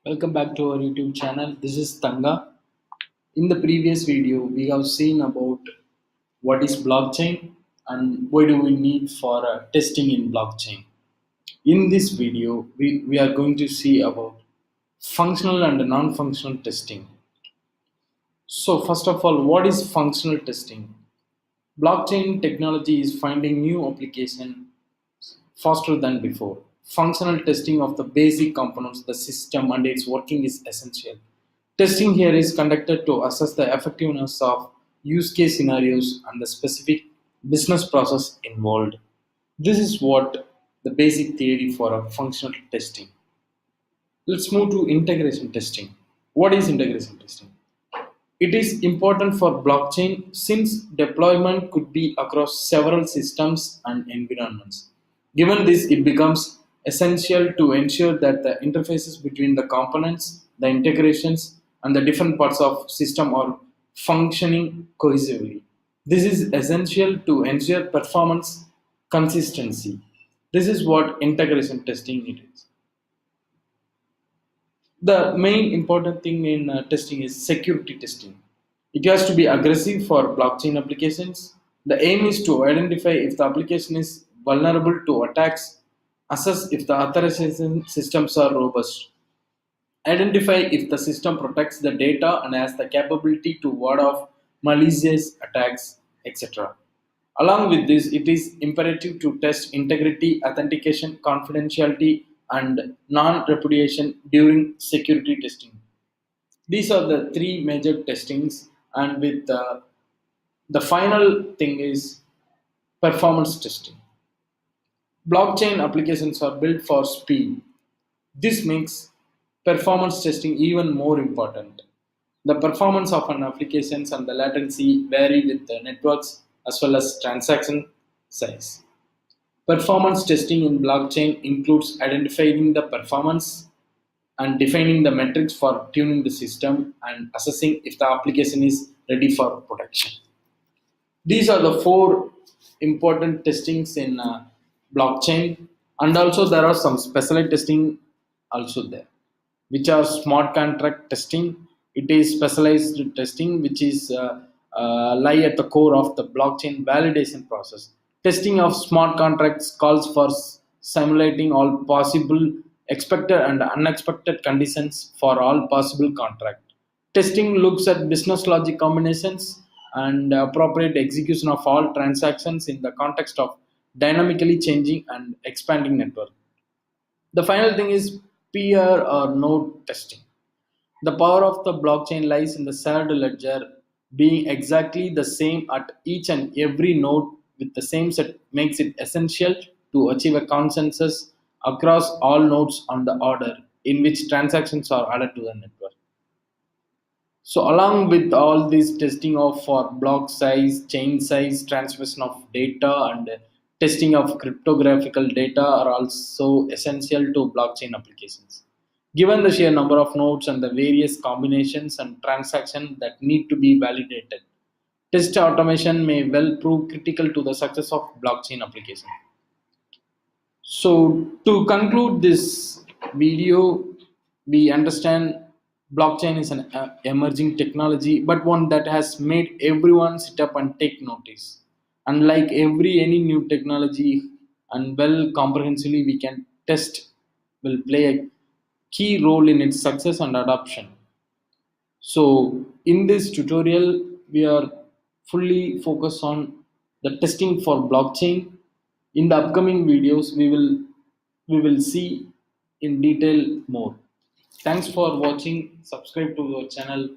Welcome back to our YouTube channel. This is Tanga. In the previous video, we have seen about what is blockchain and what do we need for testing in blockchain. In this video, we are going to see about functional and non-functional testing. So first of all, what is functional testing? Blockchain technology is finding new application faster than before. Functional testing of the basic components, the system, and its working is essential. Testing here is conducted to assess the effectiveness of use case scenarios and the specific business process involved. This is what the basic theory for a functional testing. Let's move to integration testing. What is integration testing? It is important for blockchain since deployment could be across several systems and environments. Given this, it becomes essential to ensure that the interfaces between the components, the integrations, and the different parts of system are functioning cohesively. This is essential to ensure performance consistency. This is what integration testing it is. The main important thing in testing is security testing. It has to be aggressive for blockchain applications. The aim is to identify if the application is vulnerable to attacks, assess if the authorization systems are robust, identify if the system protects the data and has the capability to ward off malicious attacks, etc. Along with this, it is imperative to test integrity, authentication, confidentiality, and non repudiation during security testing. These are the three major testings, and with the final thing is performance testing. Blockchain applications are built for speed. This makes performance testing even more important. The performance of an applications and the latency vary with the networks as well as transaction size. Performance testing in blockchain includes identifying the performance and defining the metrics for tuning the system and assessing if the application is ready for production. These are the four important testings in blockchain, and also there are some specialized testing also there, which are smart contract testing. It is specialized testing which is lie at the core of the blockchain validation process. Testing of smart contracts calls for simulating all possible expected and unexpected conditions for all possible contract. Testing looks at business logic combinations and appropriate execution of all transactions in the context of dynamically changing and expanding network. The final thing is peer or node testing. The power of the blockchain lies in the shared ledger being exactly the same at each and every node with the same set makes it essential to achieve a consensus across all nodes on the order in which transactions are added to the network. So along with all this testing of for block size, chain size, transmission of data, and testing of cryptographical data are also essential to blockchain applications. Given the sheer number of nodes and the various combinations and transactions that need to be validated, test automation may well prove critical to the success of blockchain application. So, to conclude this video, we understand blockchain is an emerging technology, but one that has made everyone sit up and take notice. Unlike every any new technology, and well comprehensively we can test, will play a key role in its success and adoption. So, in this tutorial, we are fully focused on the testing for blockchain. In the upcoming videos, we will see in detail more. Thanks for watching. Subscribe to our channel.